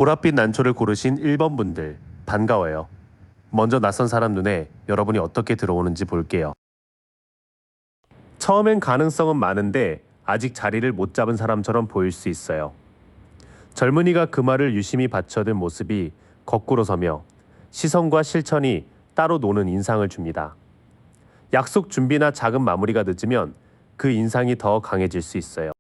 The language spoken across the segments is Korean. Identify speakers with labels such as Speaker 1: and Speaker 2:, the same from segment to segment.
Speaker 1: 보랏빛 난초를 고르신 1번 분들, 반가워요. 먼저 낯선 사람 눈에 여러분이 어떻게 들어오는지 볼게요. 처음엔 가능성은 많은데 아직 자리를 못 잡은 사람처럼 보일 수 있어요. 젊은이가 그 말을 유심히 받쳐든 모습이 거꾸로 서며 시선과 실천이 따로 노는 인상을 줍니다. 약속 준비나 작은 마무리가 늦으면 그 인상이 더 강해질 수 있어요.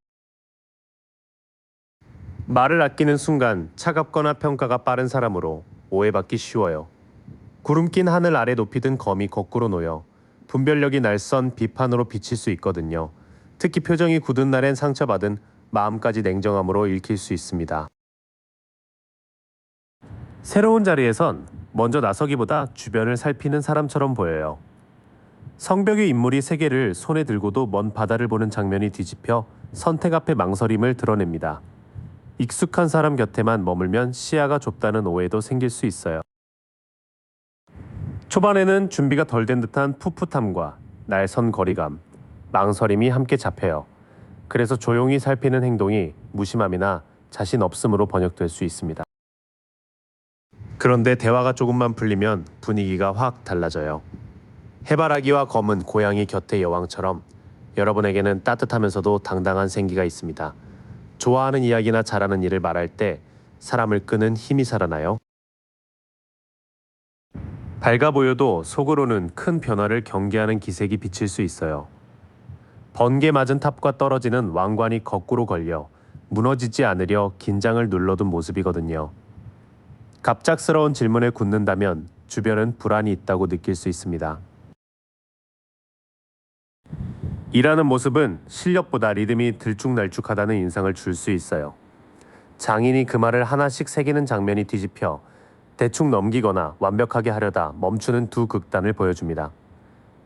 Speaker 1: 말을 아끼는 순간 차갑거나 평가가 빠른 사람으로 오해받기 쉬워요. 구름 낀 하늘 아래 높이 든 검이 거꾸로 놓여 분별력이 날선 비판으로 비칠 수 있거든요. 특히 표정이 굳은 날엔 상처받은 마음까지 냉정함으로 읽힐 수 있습니다. 새로운 자리에선 먼저 나서기보다 주변을 살피는 사람처럼 보여요. 성벽의 인물이 세계를 손에 들고도 먼 바다를 보는 장면이 뒤집혀 선택 앞에 망설임을 드러냅니다. 익숙한 사람 곁에만 머물면 시야가 좁다는 오해도 생길 수 있어요. 초반에는 준비가 덜 된 듯한 풋풋함과 날선 거리감, 망설임이 함께 잡혀요. 그래서 조용히 살피는 행동이 무심함이나 자신 없음으로 번역될 수 있습니다. 그런데 대화가 조금만 풀리면 분위기가 확 달라져요. 해바라기와 검은 고양이 곁의 여왕처럼 여러분에게는 따뜻하면서도 당당한 생기가 있습니다. 좋아하는 이야기나 잘하는 일을 말할 때 사람을 끄는 힘이 살아나요. 밝아 보여도 속으로는 큰 변화를 경계하는 기색이 비칠 수 있어요. 번개 맞은 탑과 떨어지는 왕관이 거꾸로 걸려 무너지지 않으려 긴장을 눌러둔 모습이거든요. 갑작스러운 질문에 굳는다면 주변은 불안이 있다고 느낄 수 있습니다. 일하는 모습은 실력보다 리듬이 들쭉날쭉하다는 인상을 줄 수 있어요. 장인이 그 말을 하나씩 새기는 장면이 뒤집혀 대충 넘기거나 완벽하게 하려다 멈추는 두 극단을 보여줍니다.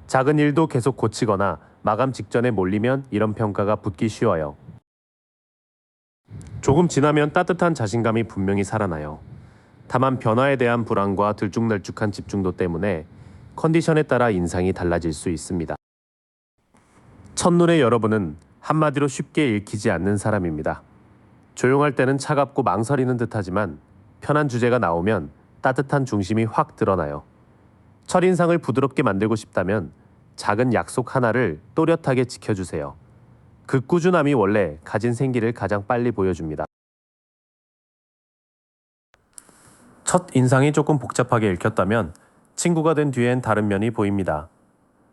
Speaker 1: 작은 일도 계속 고치거나 마감 직전에 몰리면 이런 평가가 붙기 쉬워요. 조금 지나면 따뜻한 자신감이 분명히 살아나요. 다만 변화에 대한 불안과 들쭉날쭉한 집중도 때문에 컨디션에 따라 인상이 달라질 수 있습니다. 첫눈에 여러분은 한마디로 쉽게 읽히지 않는 사람입니다. 조용할 때는 차갑고 망설이는 듯하지만 편한 주제가 나오면 따뜻한 중심이 확 드러나요. 첫인상을 부드럽게 만들고 싶다면 작은 약속 하나를 또렷하게 지켜주세요. 그 꾸준함이 원래 가진 생기를 가장 빨리 보여줍니다. 첫 인상이 조금 복잡하게 읽혔다면 친구가 된 뒤엔 다른 면이 보입니다.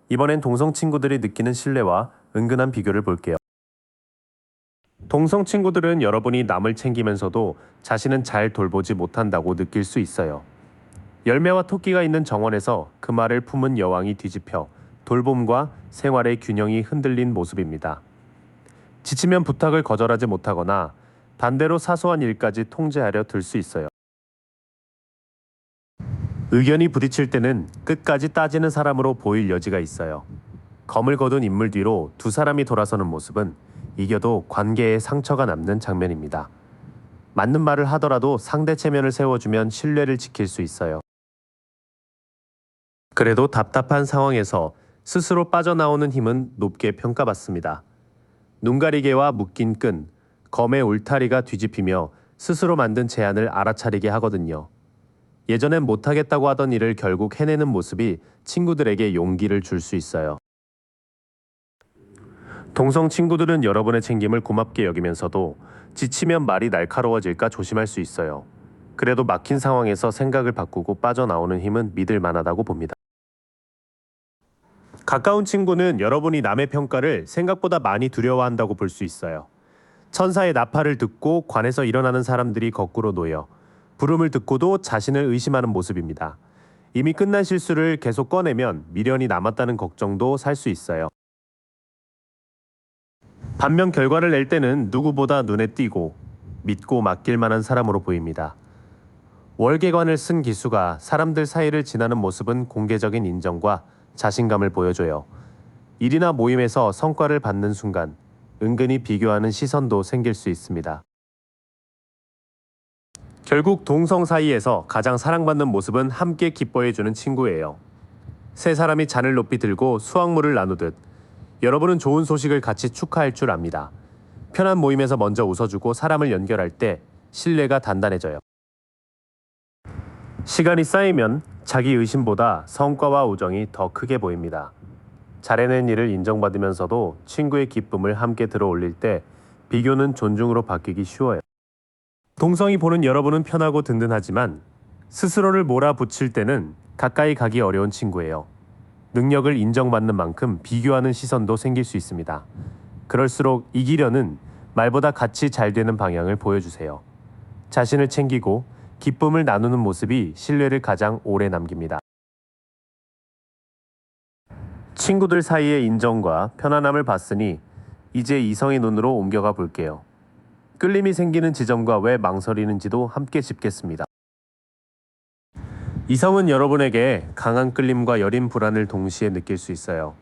Speaker 1: 이번엔 동성 친구들이 느끼는 신뢰와 은근한 비교를 볼게요. 동성 친구들은 여러분이 남을 챙기면서도 자신은 잘 돌보지 못한다고 느낄 수 있어요. 열매와 토끼가 있는 정원에서 그 말을 품은 여왕이 뒤집혀 돌봄과 생활의 균형이 흔들린 모습입니다. 지치면 부탁을 거절하지 못하거나 반대로 사소한 일까지 통제하려 들 수 있어요. 의견이 부딪힐 때는 끝까지 따지는 사람으로 보일 여지가 있어요. 검을 거둔 인물 뒤로 두 사람이 돌아서는 모습은 이겨도 관계에 상처가 남는 장면입니다. 맞는 말을 하더라도 상대 체면을 세워주면 신뢰를 지킬 수 있어요. 그래도 답답한 상황에서 스스로 빠져나오는 힘은 높게 평가받습니다. 눈가리개와 묶인 끈, 검의 울타리가 뒤집히며 스스로 만든 제안을 알아차리게 하거든요. 예전엔 못하겠다고 하던 일을 결국 해내는 모습이 친구들에게 용기를 줄 수 있어요. 동성 친구들은 여러분의 챙김을 고맙게 여기면서도 지치면 말이 날카로워질까 조심할 수 있어요. 그래도 막힌 상황에서 생각을 바꾸고 빠져나오는 힘은 믿을 만하다고 봅니다. 가까운 친구는 여러분이 남의 평가를 생각보다 많이 두려워한다고 볼 수 있어요. 천사의 나팔을 듣고 관에서 일어나는 사람들이 거꾸로 놓여 부름을 듣고도 자신을 의심하는 모습입니다. 이미 끝난 실수를 계속 꺼내면 미련이 남았다는 걱정도 살 수 있어요. 반면 결과를 낼 때는 누구보다 눈에 띄고 믿고 맡길 만한 사람으로 보입니다. 월계관을 쓴 기수가 사람들 사이를 지나는 모습은 공개적인 인정과 자신감을 보여줘요. 일이나 모임에서 성과를 받는 순간 은근히 비교하는 시선도 생길 수 있습니다. 결국 동성 사이에서 가장 사랑받는 모습은 함께 기뻐해주는 친구예요. 세 사람이 잔을 높이 들고 수확물을 나누듯 여러분은 좋은 소식을 같이 축하할 줄 압니다. 편한 모임에서 먼저 웃어주고 사람을 연결할 때 신뢰가 단단해져요. 시간이 쌓이면 자기 의심보다 성과와 우정이 더 크게 보입니다. 잘해낸 일을 인정받으면서도 친구의 기쁨을 함께 들어 올릴 때 비교는 존중으로 바뀌기 쉬워요. 동성이 보는 여러분은 편하고 든든하지만 스스로를 몰아붙일 때는 가까이 가기 어려운 친구예요. 능력을 인정받는 만큼 비교하는 시선도 생길 수 있습니다. 그럴수록 이기려는 말보다 같이 잘 되는 방향을 보여주세요. 자신을 챙기고 기쁨을 나누는 모습이 신뢰를 가장 오래 남깁니다. 친구들 사이의 인정과 편안함을 봤으니 이제 이성의 눈으로 옮겨가 볼게요. 끌림이 생기는 지점과 왜 망설이는지도 함께 짚겠습니다. 이성은 여러분에게 강한 끌림과 여린 불안을 동시에 느낄 수 있어요.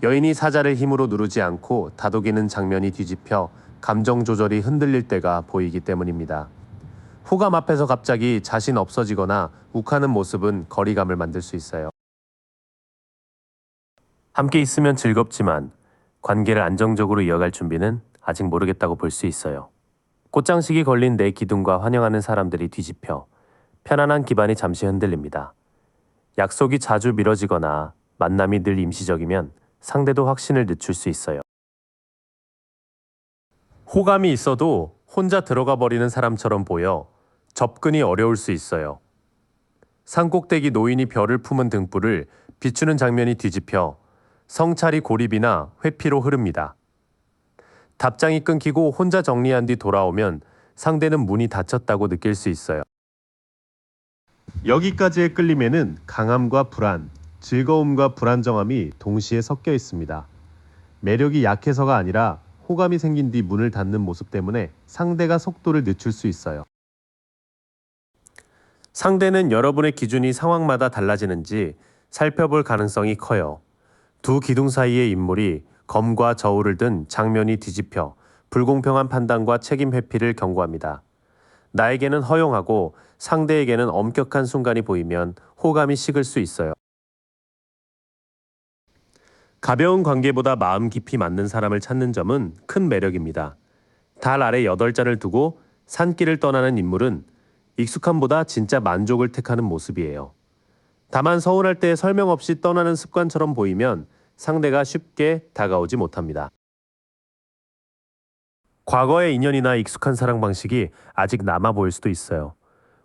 Speaker 1: 여인이 사자를 힘으로 누르지 않고 다독이는 장면이 뒤집혀 감정 조절이 흔들릴 때가 보이기 때문입니다. 호감 앞에서 갑자기 자신 없어지거나 욱하는 모습은 거리감을 만들 수 있어요. 함께 있으면 즐겁지만 관계를 안정적으로 이어갈 준비는 아직 모르겠다고 볼 수 있어요. 꽃장식이 걸린 내 기둥과 환영하는 사람들이 뒤집혀 편안한 기반이 잠시 흔들립니다. 약속이 자주 미뤄지거나 만남이 늘 임시적이면 상대도 확신을 늦출 수 있어요. 호감이 있어도 혼자 들어가 버리는 사람처럼 보여 접근이 어려울 수 있어요. 산꼭대기 노인이 별을 품은 등불을 비추는 장면이 뒤집혀 성찰이 고립이나 회피로 흐릅니다. 답장이 끊기고 혼자 정리한 뒤 돌아오면 상대는 문이 닫혔다고 느낄 수 있어요. 여기까지의 끌림에는 강함과 불안, 즐거움과 불안정함이 동시에 섞여 있습니다. 매력이 약해서가 아니라 호감이 생긴 뒤 문을 닫는 모습 때문에 상대가 속도를 늦출 수 있어요. 상대는 여러분의 기준이 상황마다 달라지는지 살펴볼 가능성이 커요. 두 기둥 사이의 인물이 검과 저울을 든 장면이 뒤집혀 불공평한 판단과 책임 회피를 경고합니다. 나에게는 허용하고 상대에게는 엄격한 순간이 보이면 호감이 식을 수 있어요. 가벼운 관계보다 마음 깊이 맞는 사람을 찾는 점은 큰 매력입니다. 달 아래 8잔을 두고 산길을 떠나는 인물은 익숙함보다 진짜 만족을 택하는 모습이에요. 다만 서운할 때 설명 없이 떠나는 습관처럼 보이면 상대가 쉽게 다가오지 못합니다. 과거의 인연이나 익숙한 사랑 방식이 아직 남아 보일 수도 있어요.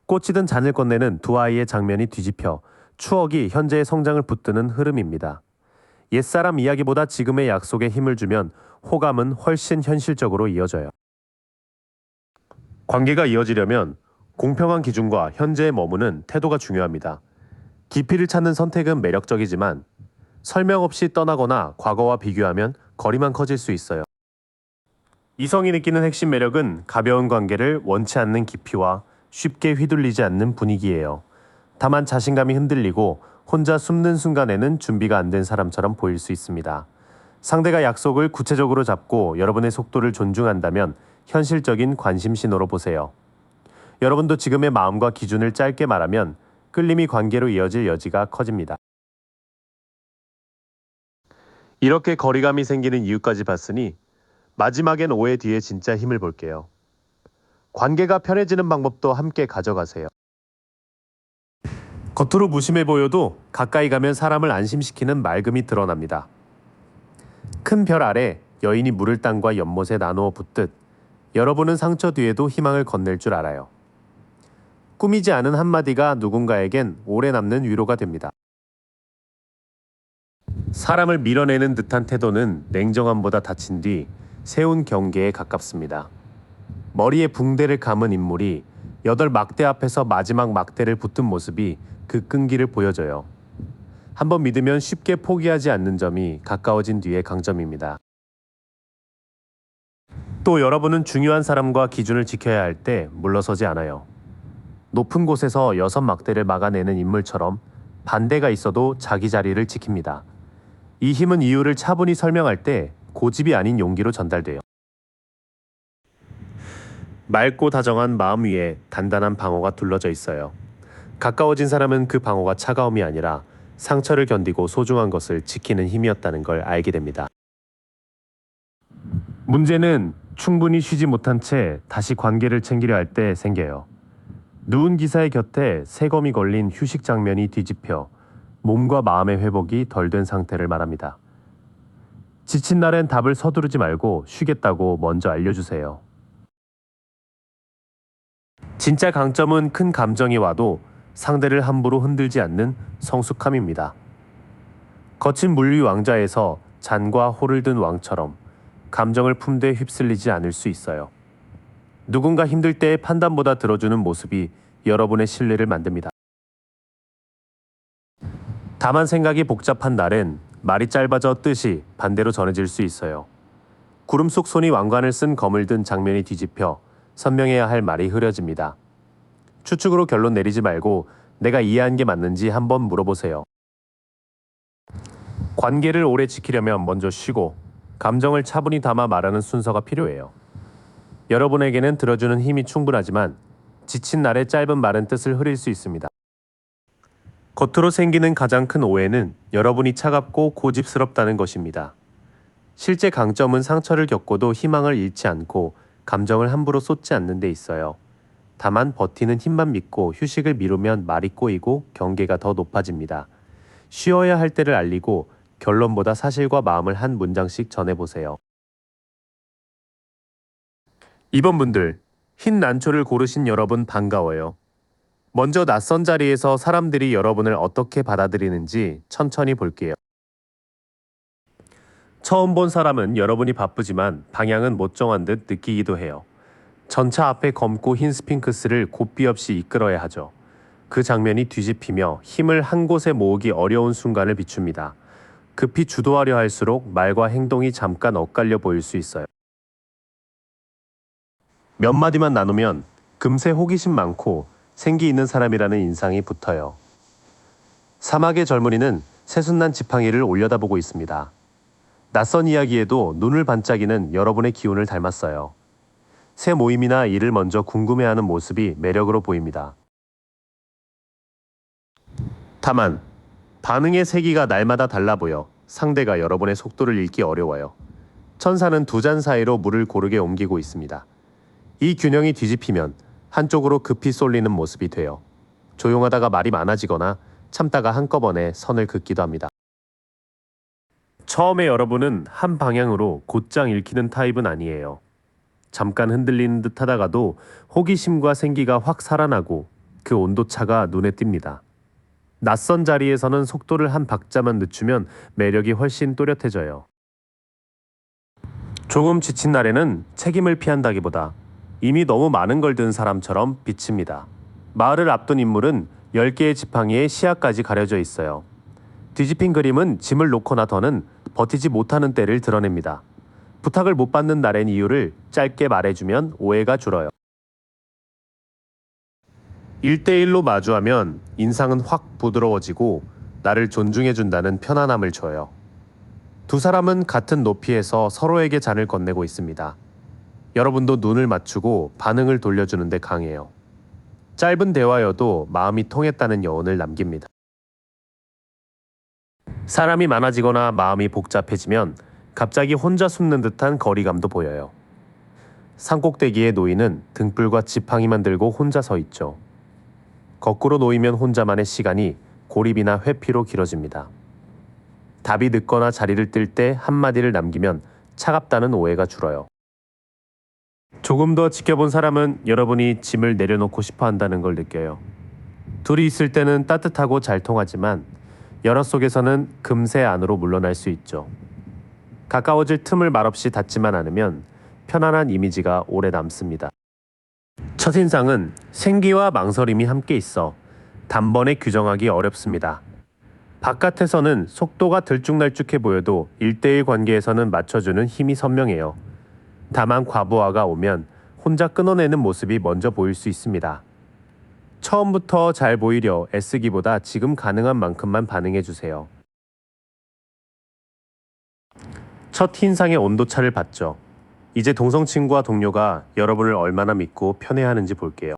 Speaker 1: 꽃이든 잔을 건네는 두 아이의 장면이 뒤집혀 추억이 현재의 성장을 붙드는 흐름입니다. 옛사람 이야기보다 지금의 약속에 힘을 주면 호감은 훨씬 현실적으로 이어져요. 관계가 이어지려면 공평한 기준과 현재에 머무는 태도가 중요합니다. 깊이를 찾는 선택은 매력적이지만 설명 없이 떠나거나 과거와 비교하면 거리만 커질 수 있어요. 이성이 느끼는 핵심 매력은 가벼운 관계를 원치 않는 깊이와 쉽게 휘둘리지 않는 분위기예요. 다만 자신감이 흔들리고 혼자 숨는 순간에는 준비가 안 된 사람처럼 보일 수 있습니다. 상대가 약속을 구체적으로 잡고 여러분의 속도를 존중한다면 현실적인 관심 신호로 보세요. 여러분도 지금의 마음과 기준을 짧게 말하면 끌림이 관계로 이어질 여지가 커집니다. 이렇게 거리감이 생기는 이유까지 봤으니 마지막엔 오해 뒤에 진짜 힘을 볼게요. 관계가 편해지는 방법도 함께 가져가세요. 겉으로 무심해 보여도 가까이 가면 사람을 안심시키는 맑음이 드러납니다. 큰 별 아래 여인이 물을 땅과 연못에 나누어 붓듯 여러분은 상처 뒤에도 희망을 건넬 줄 알아요. 꾸미지 않은 한마디가 누군가에겐 오래 남는 위로가 됩니다. 사람을 밀어내는 듯한 태도는 냉정함보다 다친 뒤 세운 경계에 가깝습니다. 머리에 붕대를 감은 인물이 8막대 앞에서 마지막 막대를 붙은 모습이 그 끈기를 보여줘요. 한번 믿으면 쉽게 포기하지 않는 점이 가까워진 뒤의 강점입니다. 또 여러분은 중요한 사람과 기준을 지켜야 할 때 물러서지 않아요. 높은 곳에서 6막대를 막아내는 인물처럼 반대가 있어도 자기 자리를 지킵니다. 이 힘은 이유를 차분히 설명할 때 고집이 아닌 용기로 전달돼요. 맑고 다정한 마음 위에 단단한 방어가 둘러져 있어요. 가까워진 사람은 그 방어가 차가움이 아니라 상처를 견디고 소중한 것을 지키는 힘이었다는 걸 알게 됩니다. 문제는 충분히 쉬지 못한 채 다시 관계를 챙기려 할 때 생겨요. 누운 기사의 곁에 새검이 걸린 휴식 장면이 뒤집혀 몸과 마음의 회복이 덜 된 상태를 말합니다. 지친 날엔 답을 서두르지 말고 쉬겠다고 먼저 알려주세요. 진짜 강점은 큰 감정이 와도 상대를 함부로 흔들지 않는 성숙함입니다. 거친 물리 왕자에서 잔과 호를 든 왕처럼 감정을 품되 휩쓸리지 않을 수 있어요. 누군가 힘들 때의 판단보다 들어주는 모습이 여러분의 신뢰를 만듭니다. 다만 생각이 복잡한 날엔 말이 짧아져 뜻이 반대로 전해질 수 있어요. 구름 속 손이 왕관을 쓴 검을 든 장면이 뒤집혀 선명해야 할 말이 흐려집니다. 추측으로 결론 내리지 말고 내가 이해한 게 맞는지 한번 물어보세요. 관계를 오래 지키려면 먼저 쉬고 감정을 차분히 담아 말하는 순서가 필요해요. 여러분에게는 들어주는 힘이 충분하지만 지친 날의 짧은 말은 뜻을 흐릴 수 있습니다. 겉으로 생기는 가장 큰 오해는 여러분이 차갑고 고집스럽다는 것입니다. 실제 강점은 상처를 겪고도 희망을 잃지 않고 감정을 함부로 쏟지 않는 데 있어요. 다만 버티는 힘만 믿고 휴식을 미루면 말이 꼬이고 경계가 더 높아집니다. 쉬어야 할 때를 알리고 결론보다 사실과 마음을 한 문장씩 전해보세요. 2번 분들, 흰 난초를 고르신 여러분 반가워요. 먼저 낯선 자리에서 사람들이 여러분을 어떻게 받아들이는지 천천히 볼게요. 처음 본 사람은 여러분이 바쁘지만 방향은 못 정한 듯 느끼기도 해요. 전차 앞에 검고 흰 스핑크스를 고삐 없이 이끌어야 하죠. 그 장면이 뒤집히며 힘을 한 곳에 모으기 어려운 순간을 비춥니다. 급히 주도하려 할수록 말과 행동이 잠깐 엇갈려 보일 수 있어요. 몇 마디만 나누면 금세 호기심 많고 생기 있는 사람이라는 인상이 붙어요. 사막의 젊은이는 새순난 지팡이를 올려다보고 있습니다. 낯선 이야기에도 눈을 반짝이는 여러분의 기운을 닮았어요. 새 모임이나 일을 먼저 궁금해하는 모습이 매력으로 보입니다. 다만 반응의 세기가 날마다 달라 보여 상대가 여러분의 속도를 읽기 어려워요. 천사는 두 잔 사이로 물을 고르게 옮기고 있습니다. 이 균형이 뒤집히면 한쪽으로 급히 쏠리는 모습이 돼요. 조용하다가 말이 많아지거나 참다가 한꺼번에 선을 긋기도 합니다. 처음에 여러분은 한 방향으로 곧장 읽히는 타입은 아니에요. 잠깐 흔들리는 듯 하다가도 호기심과 생기가 확 살아나고 그 온도차가 눈에 띕니다. 낯선 자리에서는 속도를 한 박자만 늦추면 매력이 훨씬 또렷해져요. 조금 지친 날에는 책임을 피한다기보다 이미 너무 많은 걸 든 사람처럼 비칩니다. 마을을 앞둔 인물은 10개의 지팡이에 시야까지 가려져 있어요. 뒤집힌 그림은 짐을 놓거나 더는 버티지 못하는 때를 드러냅니다. 부탁을 못 받는 날엔 이유를 짧게 말해주면 오해가 줄어요. 1대1로 마주하면 인상은 확 부드러워지고 나를 존중해준다는 편안함을 줘요. 두 사람은 같은 높이에서 서로에게 잔을 건네고 있습니다. 여러분도 눈을 맞추고 반응을 돌려주는데 강해요. 짧은 대화여도 마음이 통했다는 여운을 남깁니다. 사람이 많아지거나 마음이 복잡해지면 갑자기 혼자 숨는 듯한 거리감도 보여요. 산꼭대기에 놓이는 등불과 지팡이만 들고 혼자 서 있죠. 거꾸로 놓이면 혼자만의 시간이 고립이나 회피로 길어집니다. 답이 늦거나 자리를 뜰 때 한마디를 남기면 차갑다는 오해가 줄어요. 조금 더 지켜본 사람은 여러분이 짐을 내려놓고 싶어 한다는 걸 느껴요. 둘이 있을 때는 따뜻하고 잘 통하지만 열화 속에서는 금세 안으로 물러날 수 있죠. 가까워질 틈을 말없이 닫지만 않으면 편안한 이미지가 오래 남습니다. 첫인상은 생기와 망설임이 함께 있어 단번에 규정하기 어렵습니다. 바깥에서는 속도가 들쭉날쭉해 보여도 1대1 관계에서는 맞춰주는 힘이 선명해요. 다만 과부하가 오면 혼자 끊어내는 모습이 먼저 보일 수 있습니다. 처음부터 잘 보이려 애쓰기보다 지금 가능한 만큼만 반응해주세요. 첫 인상의 온도차를 봤죠. 이제 동성 친구와 동료가 여러분을 얼마나 믿고 편애하는지 볼게요.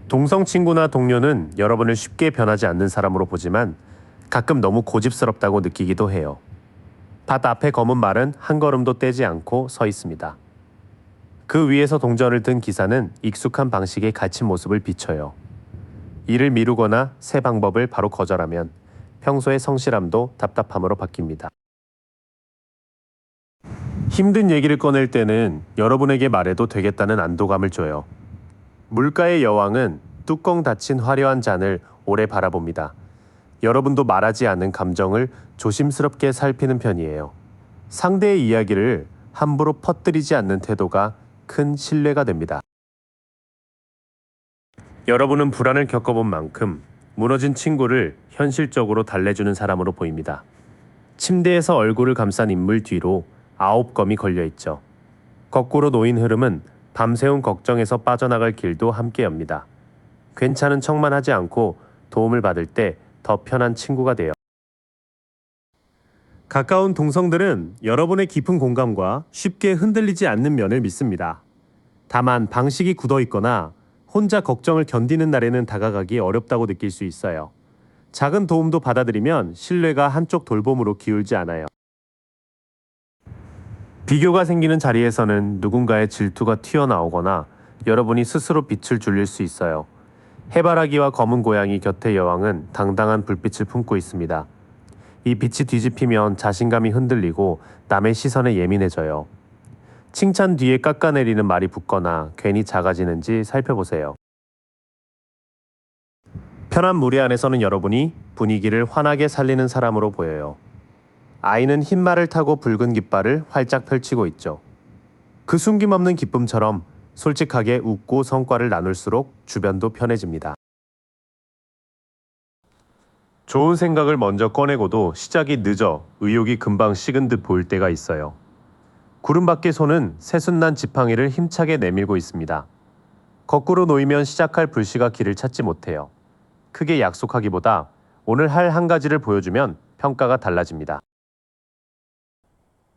Speaker 1: 동성 친구나 동료는 여러분을 쉽게 변하지 않는 사람으로 보지만 가끔 너무 고집스럽다고 느끼기도 해요. 밭 앞에 검은 말은 한 걸음도 떼지 않고 서 있습니다. 그 위에서 동전을 든 기사는 익숙한 방식의 갇힌 모습을 비춰요. 일을 미루거나 새 방법을 바로 거절하면 평소의 성실함도 답답함으로 바뀝니다. 힘든 얘기를 꺼낼 때는 여러분에게 말해도 되겠다는 안도감을 줘요. 물가의 여왕은 뚜껑 닫힌 화려한 잔을 오래 바라봅니다. 여러분도 말하지 않은 감정을 조심스럽게 살피는 편이에요. 상대의 이야기를 함부로 퍼뜨리지 않는 태도가 큰 신뢰가 됩니다. 여러분은 불안을 겪어본 만큼 무너진 친구를 현실적으로 달래주는 사람으로 보입니다. 침대에서 얼굴을 감싼 인물 뒤로 9검이 걸려있죠. 거꾸로 놓인 흐름은 밤새운 걱정에서 빠져나갈 길도 함께 엽니다. 괜찮은 척만 하지 않고 도움을 받을 때 더 편한 친구가 돼요. 가까운 동성들은 여러분의 깊은 공감과 쉽게 흔들리지 않는 면을 믿습니다. 다만 방식이 굳어 있거나 혼자 걱정을 견디는 날에는 다가가기 어렵다고 느낄 수 있어요. 작은 도움도 받아들이면 신뢰가 한쪽 돌봄으로 기울지 않아요. 비교가 생기는 자리에서는 누군가의 질투가 튀어나오거나 여러분이 스스로 빛을 줄일 수 있어요. 해바라기와 검은 고양이 곁의 여왕은 당당한 불빛을 품고 있습니다. 이 빛이 뒤집히면 자신감이 흔들리고 남의 시선에 예민해져요. 칭찬 뒤에 깎아내리는 말이 붙거나 괜히 작아지는지 살펴보세요. 편한 무리 안에서는 여러분이 분위기를 환하게 살리는 사람으로 보여요. 아이는 흰 말을 타고 붉은 깃발을 활짝 펼치고 있죠. 그 숨김없는 기쁨처럼 솔직하게 웃고 성과를 나눌수록 주변도 편해집니다. 좋은 생각을 먼저 꺼내고도 시작이 늦어 의욕이 금방 식은 듯 보일 때가 있어요. 구름 밖의 손은 새순난 지팡이를 힘차게 내밀고 있습니다. 거꾸로 놓이면 시작할 불씨가 길을 찾지 못해요. 크게 약속하기보다 오늘 할 한 가지를 보여주면 평가가 달라집니다.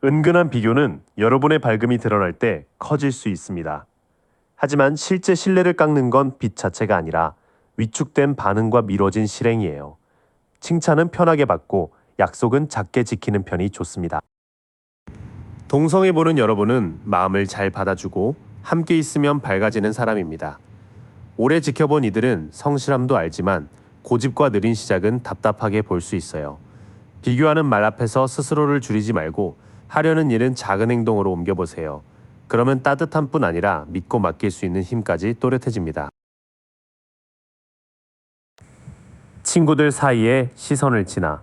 Speaker 1: 은근한 비교는 여러분의 밝음이 드러날 때 커질 수 있습니다. 하지만 실제 신뢰를 깎는 건 빛 자체가 아니라 위축된 반응과 미뤄진 실행이에요. 칭찬은 편하게 받고 약속은 작게 지키는 편이 좋습니다. 동성애 보는 여러분은 마음을 잘 받아주고 함께 있으면 밝아지는 사람입니다. 오래 지켜본 이들은 성실함도 알지만 고집과 느린 시작은 답답하게 볼 수 있어요. 비교하는 말 앞에서 스스로를 줄이지 말고 하려는 일은 작은 행동으로 옮겨보세요. 그러면 따뜻한 뿐 아니라 믿고 맡길 수 있는 힘까지 또렷해집니다. 친구들 사이에 시선을 지나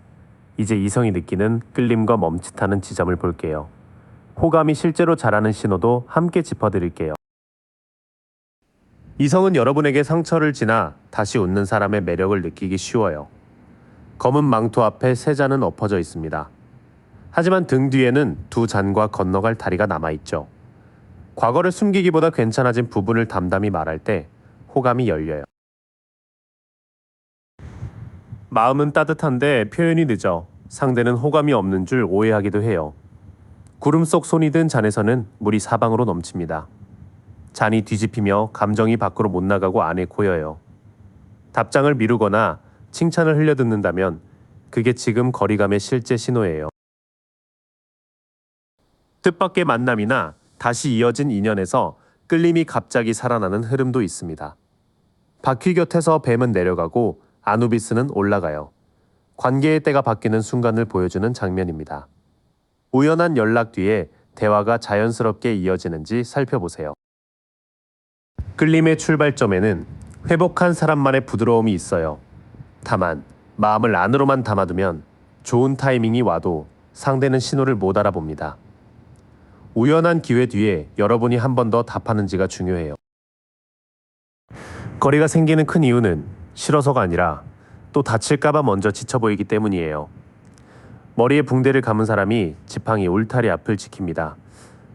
Speaker 1: 이제 이성이 느끼는 끌림과 멈칫하는 지점을 볼게요. 호감이 실제로 자라는 신호도 함께 짚어드릴게요. 이성은 여러분에게 상처를 지나 다시 웃는 사람의 매력을 느끼기 쉬워요. 검은 망토 앞에 세 잔은 엎어져 있습니다. 하지만 등 뒤에는 두 잔과 건너갈 다리가 남아있죠. 과거를 숨기기보다 괜찮아진 부분을 담담히 말할 때 호감이 열려요. 마음은 따뜻한데 표현이 늦어 상대는 호감이 없는 줄 오해하기도 해요. 구름 속 손이 든 잔에서는 물이 사방으로 넘칩니다. 잔이 뒤집히며 감정이 밖으로 못 나가고 안에 고여요. 답장을 미루거나 칭찬을 흘려듣는다면 그게 지금 거리감의 실제 신호예요. 뜻밖의 만남이나 다시 이어진 인연에서 끌림이 갑자기 살아나는 흐름도 있습니다. 바퀴 곁에서 뱀은 내려가고 아누비스는 올라가요. 관계의 때가 바뀌는 순간을 보여주는 장면입니다. 우연한 연락 뒤에 대화가 자연스럽게 이어지는지 살펴보세요. 끌림의 출발점에는 회복한 사람만의 부드러움이 있어요. 다만 마음을 안으로만 담아두면 좋은 타이밍이 와도 상대는 신호를 못 알아봅니다. 우연한 기회 뒤에 여러분이 한 번 더 답하는지가 중요해요. 거리가 생기는 큰 이유는 싫어서가 아니라 또 다칠까봐 먼저 지쳐 보이기 때문이에요. 머리에 붕대를 감은 사람이 지팡이 울타리 앞을 지킵니다.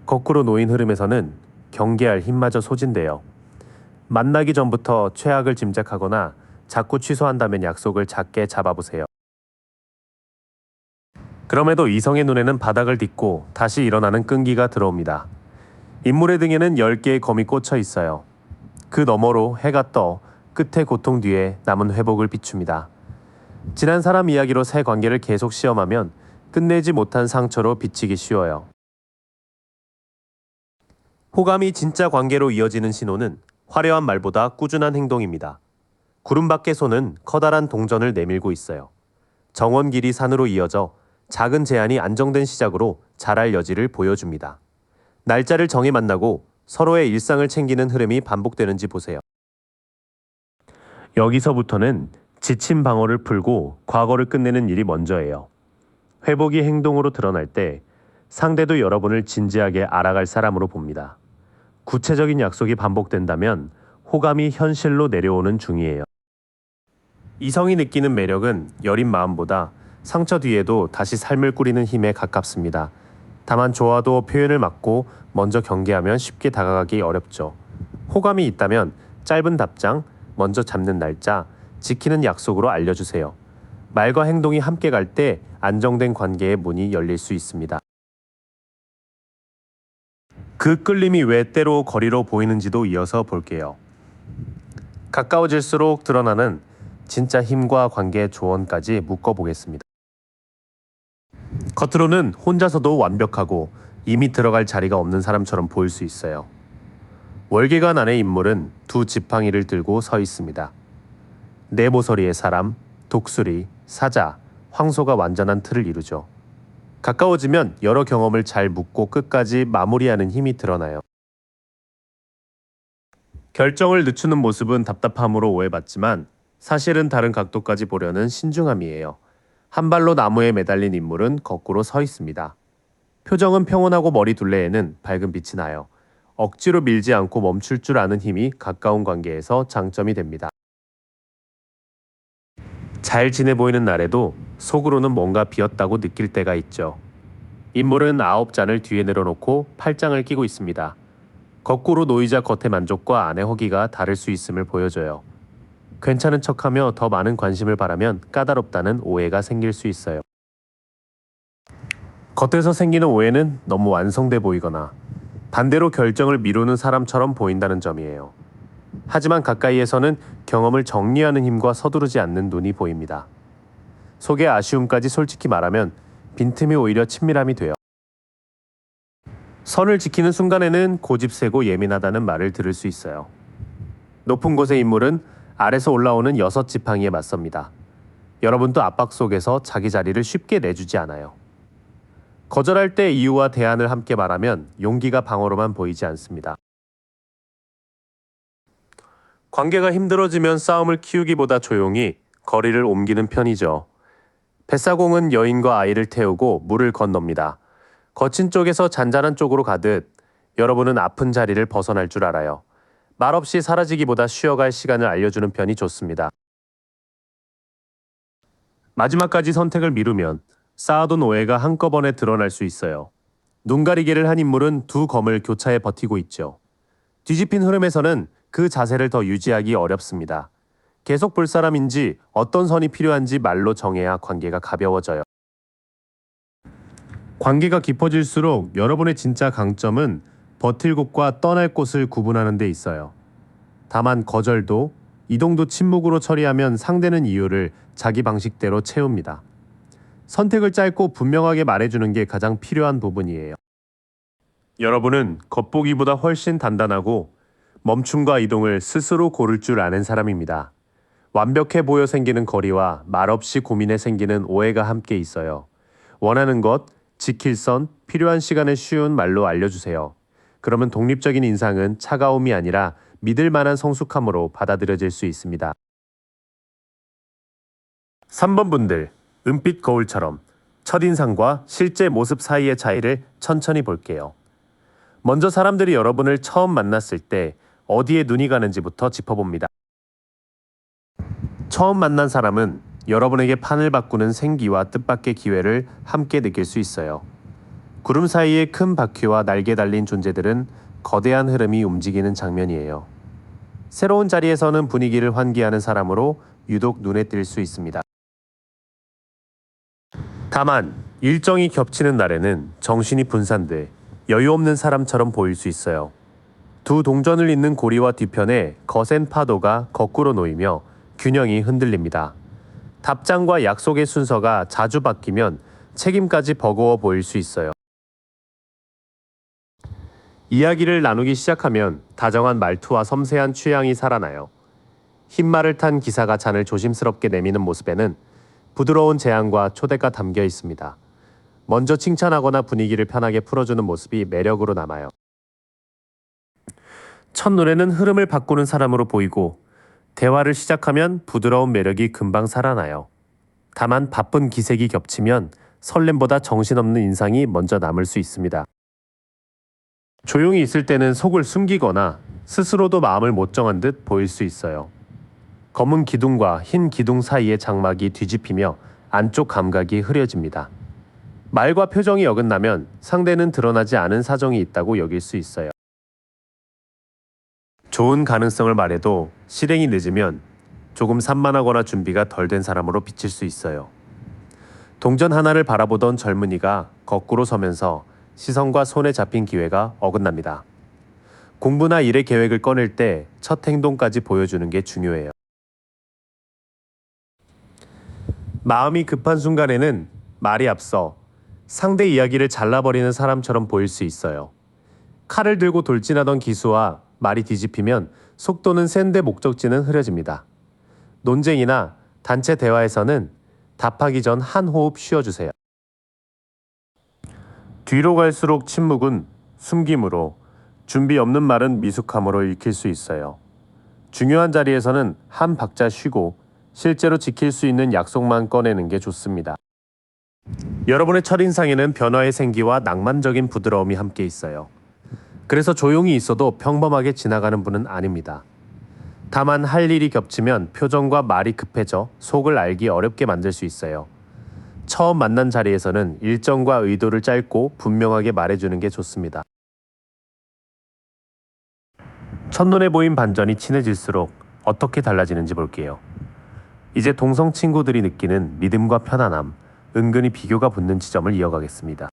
Speaker 1: 거꾸로 놓인 흐름에서는 경계할 힘마저 소진돼요. 만나기 전부터 최악을 짐작하거나 자꾸 취소한다면 약속을 작게 잡아보세요. 그럼에도 이성의 눈에는 바닥을 딛고 다시 일어나는 끈기가 들어옵니다. 인물의 등에는 10개의 검이 꽂혀 있어요. 그 너머로 해가 떠 끝의 고통 뒤에 남은 회복을 비춥니다. 지난 사람 이야기로 새 관계를 계속 시험하면 끝내지 못한 상처로 비치기 쉬워요. 호감이 진짜 관계로 이어지는 신호는 화려한 말보다 꾸준한 행동입니다. 구름 밖의 손은 커다란 동전을 내밀고 있어요. 정원 길이 산으로 이어져 작은 제안이 안정된 시작으로 자랄 여지를 보여줍니다. 날짜를 정해 만나고 서로의 일상을 챙기는 흐름이 반복되는지 보세요. 여기서부터는 지친 방어를 풀고 과거를 끝내는 일이 먼저예요. 회복이 행동으로 드러날 때 상대도 여러분을 진지하게 알아갈 사람으로 봅니다. 구체적인 약속이 반복된다면 호감이 현실로 내려오는 중이에요. 이성이 느끼는 매력은 여린 마음보다 상처 뒤에도 다시 삶을 꾸리는 힘에 가깝습니다. 다만 좋아도 표현을 막고 먼저 경계하면 쉽게 다가가기 어렵죠. 호감이 있다면 짧은 답장, 먼저 잡는 날짜, 지키는 약속으로 알려주세요. 말과 행동이 함께 갈 때 안정된 관계의 문이 열릴 수 있습니다. 그 끌림이 왜 때로 거리로 보이는지도 이어서 볼게요. 가까워질수록 드러나는 진짜 힘과 관계의 조언까지 묶어보겠습니다. 겉으로는 혼자서도 완벽하고 이미 들어갈 자리가 없는 사람처럼 보일 수 있어요. 월계관 안의 인물은 두 지팡이를 들고 서 있습니다. 내모서리의 사람, 독수리, 사자, 황소가 완전한 틀을 이루죠. 가까워지면 여러 경험을 잘 묶고 끝까지 마무리하는 힘이 드러나요. 결정을 늦추는 모습은 답답함으로 오해받지만 사실은 다른 각도까지 보려는 신중함이에요. 한 발로 나무에 매달린 인물은 거꾸로 서 있습니다. 표정은 평온하고 머리 둘레에는 밝은 빛이 나요. 억지로 밀지 않고 멈출 줄 아는 힘이 가까운 관계에서 장점이 됩니다. 잘 지내 보이는 날에도 속으로는 뭔가 비었다고 느낄 때가 있죠. 인물은 9잔을 뒤에 내려놓고 8장을 끼고 있습니다. 거꾸로 놓이자 겉의 만족과 안의 허기가 다를 수 있음을 보여줘요. 괜찮은 척하며 더 많은 관심을 바라면 까다롭다는 오해가 생길 수 있어요. 겉에서 생기는 오해는 너무 완성돼 보이거나 반대로 결정을 미루는 사람처럼 보인다는 점이에요. 하지만 가까이에서는 경험을 정리하는 힘과 서두르지 않는 눈이 보입니다. 속의 아쉬움까지 솔직히 말하면 빈틈이 오히려 친밀함이 돼요. 선을 지키는 순간에는 고집세고 예민하다는 말을 들을 수 있어요. 높은 곳의 인물은 아래서 올라오는 6지팡이에 맞섭니다. 여러분도 압박 속에서 자기 자리를 쉽게 내주지 않아요. 거절할 때 이유와 대안을 함께 말하면 용기가 방어로만 보이지 않습니다. 관계가 힘들어지면 싸움을 키우기보다 조용히 거리를 옮기는 편이죠. 뱃사공은 여인과 아이를 태우고 물을 건넙니다. 거친 쪽에서 잔잔한 쪽으로 가듯 여러분은 아픈 자리를 벗어날 줄 알아요. 말없이 사라지기보다 쉬어갈 시간을 알려주는 편이 좋습니다. 마지막까지 선택을 미루면 쌓아둔 오해가 한꺼번에 드러날 수 있어요. 눈 가리개를 한 인물은 두 검을 교차해 버티고 있죠. 뒤집힌 흐름에서는 그 자세를 더 유지하기 어렵습니다. 계속 볼 사람인지 어떤 선이 필요한지 말로 정해야 관계가 가벼워져요. 관계가 깊어질수록 여러분의 진짜 강점은 버틸 곳과 떠날 곳을 구분하는 데 있어요. 다만 거절도 이동도 침묵으로 처리하면 상대는 이유를 자기 방식대로 채웁니다. 선택을 짧고 분명하게 말해주는 게 가장 필요한 부분이에요. 여러분은 겉보기보다 훨씬 단단하고 멈춤과 이동을 스스로 고를 줄 아는 사람입니다. 완벽해 보여 생기는 거리와 말없이 고민해 생기는 오해가 함께 있어요. 원하는 것, 지킬 선, 필요한 시간을 쉬운 말로 알려주세요. 그러면 독립적인 인상은 차가움이 아니라 믿을 만한 성숙함으로 받아들여질 수 있습니다. 3번 분들, 은빛 거울처럼 첫인상과 실제 모습 사이의 차이를 천천히 볼게요. 먼저 사람들이 여러분을 처음 만났을 때 어디에 눈이 가는지부터 짚어봅니다. 처음 만난 사람은 여러분에게 판을 바꾸는 생기와 뜻밖의 기회를 함께 느낄 수 있어요. 구름 사이에 큰 바퀴와 날개 달린 존재들은 거대한 흐름이 움직이는 장면이에요. 새로운 자리에서는 분위기를 환기하는 사람으로 유독 눈에 띌 수 있습니다. 다만 일정이 겹치는 날에는 정신이 분산돼 여유 없는 사람처럼 보일 수 있어요. 두 동전을 잇는 고리와 뒤편에 거센 파도가 거꾸로 놓이며 균형이 흔들립니다. 답장과 약속의 순서가 자주 바뀌면 책임까지 버거워 보일 수 있어요. 이야기를 나누기 시작하면 다정한 말투와 섬세한 취향이 살아나요. 흰말을 탄 기사가 잔을 조심스럽게 내미는 모습에는 부드러운 제안과 초대가 담겨 있습니다. 먼저 칭찬하거나 분위기를 편하게 풀어주는 모습이 매력으로 남아요. 첫눈에는 흐름을 바꾸는 사람으로 보이고 대화를 시작하면 부드러운 매력이 금방 살아나요. 다만 바쁜 기색이 겹치면 설렘보다 정신없는 인상이 먼저 남을 수 있습니다. 조용히 있을 때는 속을 숨기거나 스스로도 마음을 못 정한 듯 보일 수 있어요. 검은 기둥과 흰 기둥 사이의 장막이 뒤집히며 안쪽 감각이 흐려집니다. 말과 표정이 어긋나면 상대는 드러나지 않은 사정이 있다고 여길 수 있어요. 좋은 가능성을 말해도 실행이 늦으면 조금 산만하거나 준비가 덜 된 사람으로 비칠 수 있어요. 동전 하나를 바라보던 젊은이가 거꾸로 서면서 시선과 손에 잡힌 기회가 어긋납니다. 공부나 일의 계획을 꺼낼 때 첫 행동까지 보여주는 게 중요해요. 마음이 급한 순간에는 말이 앞서 상대 이야기를 잘라버리는 사람처럼 보일 수 있어요. 칼을 들고 돌진하던 기수와 말이 뒤집히면 속도는 센데 목적지는 흐려집니다. 논쟁이나 단체 대화에서는 답하기 전 한 호흡 쉬어주세요. 뒤로 갈수록 침묵은 숨김으로, 준비 없는 말은 미숙함으로 읽힐 수 있어요. 중요한 자리에서는 한 박자 쉬고 실제로 지킬 수 있는 약속만 꺼내는 게 좋습니다. 여러분의 첫인상에는 변화의 생기와 낭만적인 부드러움이 함께 있어요. 그래서 조용히 있어도 평범하게 지나가는 분은 아닙니다. 다만 할 일이 겹치면 표정과 말이 급해져 속을 알기 어렵게 만들 수 있어요. 처음 만난 자리에서는 일정과 의도를 짧고 분명하게 말해주는 게 좋습니다. 첫눈에 보인 반전이 친해질수록 어떻게 달라지는지 볼게요. 이제 동성 친구들이 느끼는 믿음과 편안함, 은근히 비교가 붙는 지점을 이어가겠습니다.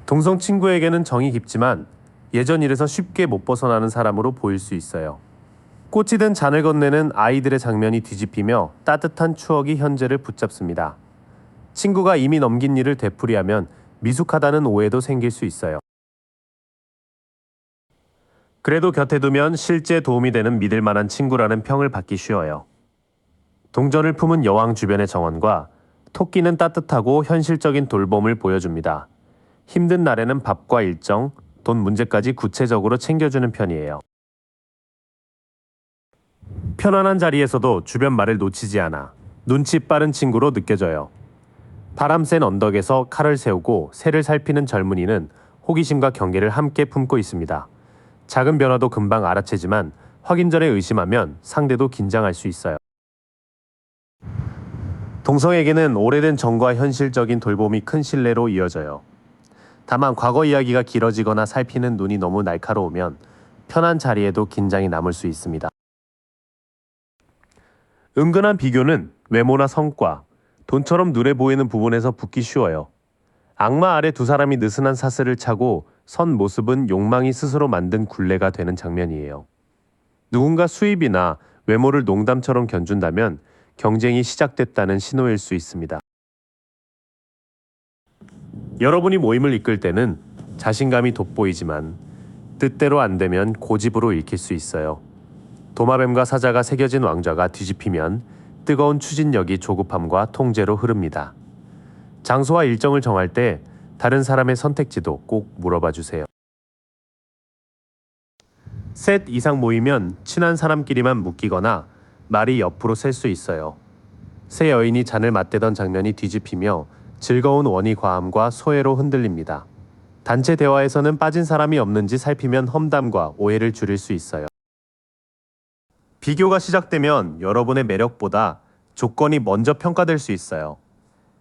Speaker 1: 동성 친구에게는 정이 깊지만 예전 일에서 쉽게 못 벗어나는 사람으로 보일 수 있어요. 꽃이 든 잔을 건네는 아이들의 장면이 뒤집히며 따뜻한 추억이 현재를 붙잡습니다. 친구가 이미 넘긴 일을 되풀이하면 미숙하다는 오해도 생길 수 있어요. 그래도 곁에 두면 실제 도움이 되는 믿을 만한 친구라는 평을 받기 쉬워요. 동전을 품은 여왕 주변의 정원과 토끼는 따뜻하고 현실적인 돌봄을 보여줍니다. 힘든 날에는 밥과 일정, 돈 문제까지 구체적으로 챙겨주는 편이에요. 편안한 자리에서도 주변 말을 놓치지 않아 눈치 빠른 친구로 느껴져요. 바람 센 언덕에서 칼을 세우고 새를 살피는 젊은이는 호기심과 경계를 함께 품고 있습니다. 작은 변화도 금방 알아채지만 확인 전에 의심하면 상대도 긴장할 수 있어요. 동성에게는 오래된 정과 현실적인 돌봄이 큰 신뢰로 이어져요. 다만 과거 이야기가 길어지거나 살피는 눈이 너무 날카로우면 편한 자리에도 긴장이 남을 수 있습니다. 은근한 비교는 외모나 성과, 돈처럼 눈에 보이는 부분에서 붙기 쉬워요. 악마 아래 두 사람이 느슨한 사슬을 차고 선 모습은 욕망이 스스로 만든 굴레가 되는 장면이에요. 누군가 수입이나 외모를 농담처럼 견준다면 경쟁이 시작됐다는 신호일 수 있습니다. 여러분이 모임을 이끌 때는 자신감이 돋보이지만 뜻대로 안 되면 고집으로 읽힐 수 있어요. 도마뱀과 사자가 새겨진 왕좌가 뒤집히면 뜨거운 추진력이 조급함과 통제로 흐릅니다. 장소와 일정을 정할 때 다른 사람의 선택지도 꼭 물어봐 주세요. 셋 이상 모이면 친한 사람끼리만 묶이거나 말이 옆으로 셀 수 있어요. 새 여인이 잔을 맞대던 장면이 뒤집히며 즐거운 원이 과함과 소외로 흔들립니다. 단체 대화에서는 빠진 사람이 없는지 살피면 험담과 오해를 줄일 수 있어요. 비교가 시작되면 여러분의 매력보다 조건이 먼저 평가될 수 있어요.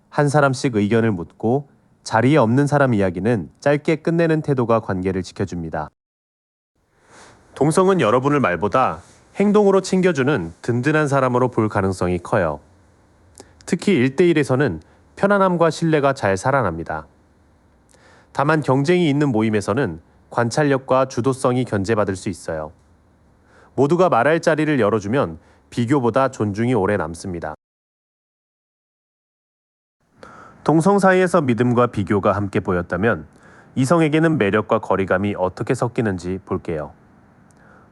Speaker 1: 한 사람씩 의견을 묻고 자리에 없는 사람 이야기는 짧게 끝내는 태도가 관계를 지켜줍니다. 동성은 여러분을 말보다 행동으로 챙겨주는 든든한 사람으로 볼 가능성이 커요. 특히 1대1에서는 편안함과 신뢰가 잘 살아납니다. 다만 경쟁이 있는 모임에서는 관찰력과 주도성이 견제받을 수 있어요. 모두가 말할 자리를 열어주면 비교보다 존중이 오래 남습니다. 동성 사이에서 믿음과 비교가 함께 보였다면 이성에게는 매력과 거리감이 어떻게 섞이는지 볼게요.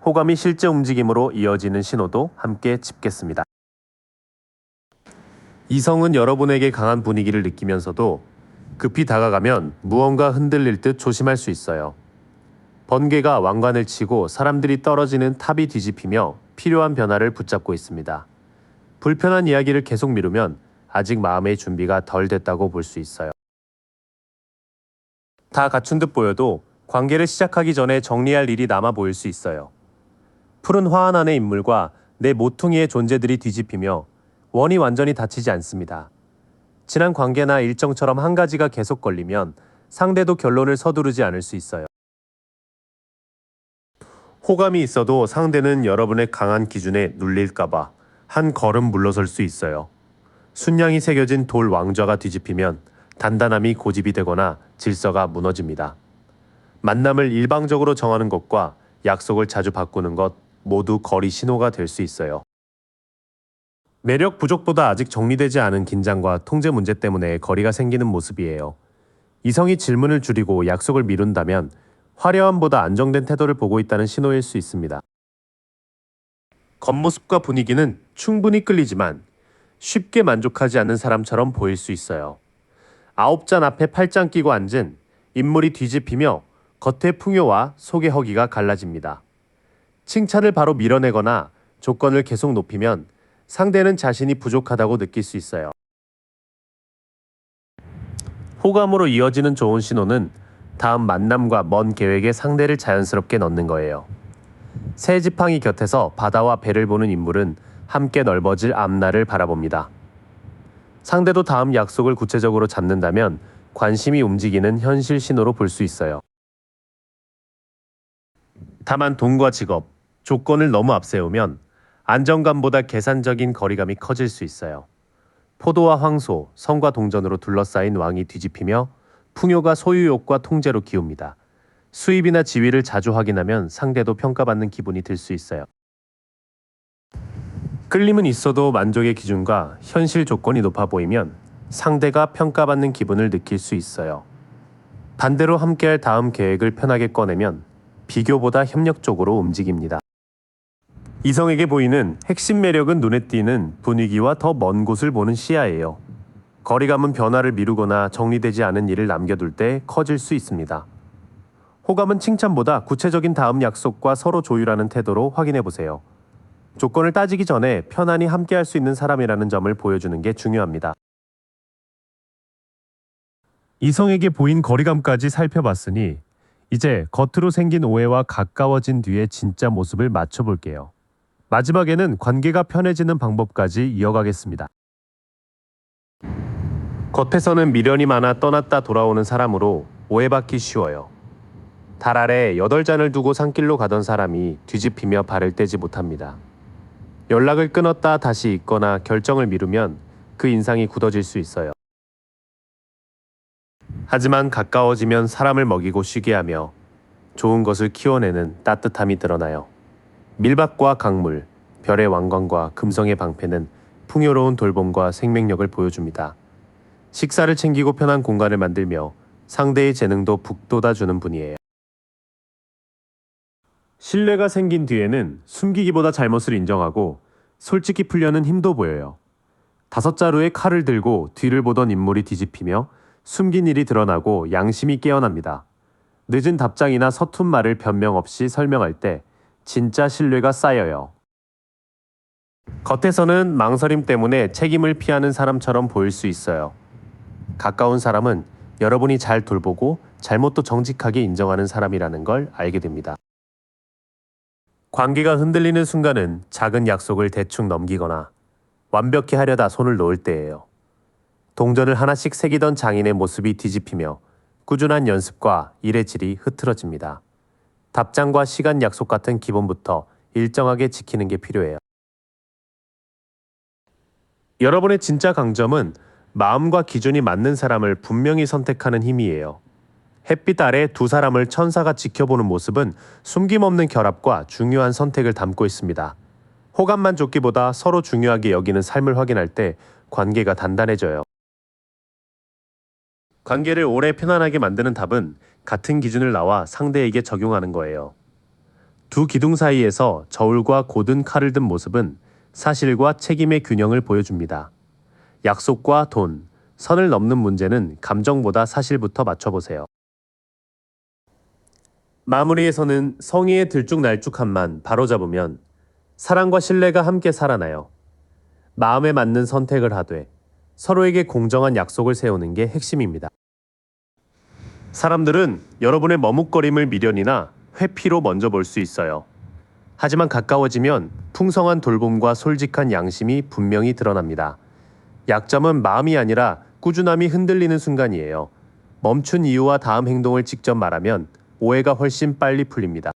Speaker 1: 호감이 실제 움직임으로 이어지는 신호도 함께 짚겠습니다. 이성은 여러분에게 강한 분위기를 느끼면서도 급히 다가가면 무언가 흔들릴 듯 조심할 수 있어요. 번개가 왕관을 치고 사람들이 떨어지는 탑이 뒤집히며 필요한 변화를 붙잡고 있습니다. 불편한 이야기를 계속 미루면 아직 마음의 준비가 덜 됐다고 볼 수 있어요. 다 갖춘 듯 보여도 관계를 시작하기 전에 정리할 일이 남아 보일 수 있어요. 푸른 화환 안의 인물과 내 모퉁이의 존재들이 뒤집히며 원이 완전히 닫히지 않습니다. 지난 관계나 일정처럼 한 가지가 계속 걸리면 상대도 결론을 서두르지 않을 수 있어요. 호감이 있어도 상대는 여러분의 강한 기준에 눌릴까봐 한 걸음 물러설 수 있어요. 순양이 새겨진 돌 왕좌가 뒤집히면 단단함이 고집이 되거나 질서가 무너집니다. 만남을 일방적으로 정하는 것과 약속을 자주 바꾸는 것 모두 거리 신호가 될 수 있어요. 매력 부족보다 아직 정리되지 않은 긴장과 통제 문제 때문에 거리가 생기는 모습이에요. 이성이 질문을 줄이고 약속을 미룬다면 화려함보다 안정된 태도를 보고 있다는 신호일 수 있습니다. 겉모습과 분위기는 충분히 끌리지만 쉽게 만족하지 않는 사람처럼 보일 수 있어요. 9잔 앞에 8잔 끼고 앉은 인물이 뒤집히며 겉의 풍요와 속의 허기가 갈라집니다. 칭찬을 바로 밀어내거나 조건을 계속 높이면 상대는 자신이 부족하다고 느낄 수 있어요. 호감으로 이어지는 좋은 신호는 다음 만남과 먼 계획에 상대를 자연스럽게 넣는 거예요. 새 지팡이 곁에서 바다와 배를 보는 인물은 함께 넓어질 앞날을 바라봅니다. 상대도 다음 약속을 구체적으로 잡는다면 관심이 움직이는 현실 신호로 볼 수 있어요. 다만 돈과 직업, 조건을 너무 앞세우면 안정감보다 계산적인 거리감이 커질 수 있어요. 포도와 황소, 성과 동전으로 둘러싸인 왕이 뒤집히며 풍요가 소유욕과 통제로 기웁니다. 수입이나 지위를 자주 확인하면 상대도 평가받는 기분이 들 수 있어요. 끌림은 있어도 만족의 기준과 현실 조건이 높아 보이면 상대가 평가받는 기분을 느낄 수 있어요. 반대로 함께할 다음 계획을 편하게 꺼내면 비교보다 협력적으로 움직입니다. 이성에게 보이는 핵심 매력은 눈에 띄는 분위기와 더 먼 곳을 보는 시야예요. 거리감은 변화를 미루거나 정리되지 않은 일을 남겨둘 때 커질 수 있습니다. 호감은 칭찬보다 구체적인 다음 약속과 서로 조율하는 태도로 확인해 보세요. 조건을 따지기 전에 편안히 함께할 수 있는 사람이라는 점을 보여주는 게 중요합니다. 이성에게 보인 거리감까지 살펴봤으니 이제 겉으로 생긴 오해와 가까워진 뒤의 진짜 모습을 맞춰볼게요. 마지막에는 관계가 편해지는 방법까지 이어가겠습니다. 겉에서는 미련이 많아 떠났다 돌아오는 사람으로 오해받기 쉬워요. 달 아래 8잔을 두고 산길로 가던 사람이 뒤집히며 발을 떼지 못합니다. 연락을 끊었다 다시 잊거나 결정을 미루면 그 인상이 굳어질 수 있어요. 하지만 가까워지면 사람을 먹이고 쉬게 하며 좋은 것을 키워내는 따뜻함이 드러나요. 밀밭과 강물, 별의 왕관과 금성의 방패는 풍요로운 돌봄과 생명력을 보여줍니다. 식사를 챙기고 편한 공간을 만들며 상대의 재능도 북돋아주는 분이에요. 신뢰가 생긴 뒤에는 숨기기보다 잘못을 인정하고 솔직히 풀려는 힘도 보여요. 5자루의 칼을 들고 뒤를 보던 인물이 뒤집히며 숨긴 일이 드러나고 양심이 깨어납니다. 늦은 답장이나 서툰 말을 변명 없이 설명할 때 진짜 신뢰가 쌓여요. 겉에서는 망설임 때문에 책임을 피하는 사람처럼 보일 수 있어요. 가까운 사람은 여러분이 잘 돌보고 잘못도 정직하게 인정하는 사람이라는 걸 알게 됩니다. 관계가 흔들리는 순간은 작은 약속을 대충 넘기거나 완벽히 하려다 손을 놓을 때예요. 동전을 하나씩 새기던 장인의 모습이 뒤집히며 꾸준한 연습과 일의 질이 흐트러집니다. 답장과 시간 약속 같은 기본부터 일정하게 지키는 게 필요해요. 여러분의 진짜 강점은 마음과 기준이 맞는 사람을 분명히 선택하는 힘이에요. 햇빛 아래 두 사람을 천사가 지켜보는 모습은 숨김없는 결합과 중요한 선택을 담고 있습니다. 호감만 쫓기보다 서로 중요하게 여기는 삶을 확인할 때 관계가 단단해져요. 관계를 오래 편안하게 만드는 답은 같은 기준을 나와 상대에게 적용하는 거예요. 두 기둥 사이에서 저울과 고든 칼을 든 모습은 사실과 책임의 균형을 보여줍니다. 약속과 돈, 선을 넘는 문제는 감정보다 사실부터 맞춰보세요. 마무리에서는 성의의 들쭉날쭉함만 바로잡으면 사랑과 신뢰가 함께 살아나요. 마음에 맞는 선택을 하되 서로에게 공정한 약속을 세우는 게 핵심입니다. 사람들은 여러분의 머뭇거림을 미련이나 회피로 먼저 볼 수 있어요. 하지만 가까워지면 풍성한 돌봄과 솔직한 양심이 분명히 드러납니다. 약점은 마음이 아니라 꾸준함이 흔들리는 순간이에요. 멈춘 이유와 다음 행동을 직접 말하면 오해가 훨씬 빨리 풀립니다.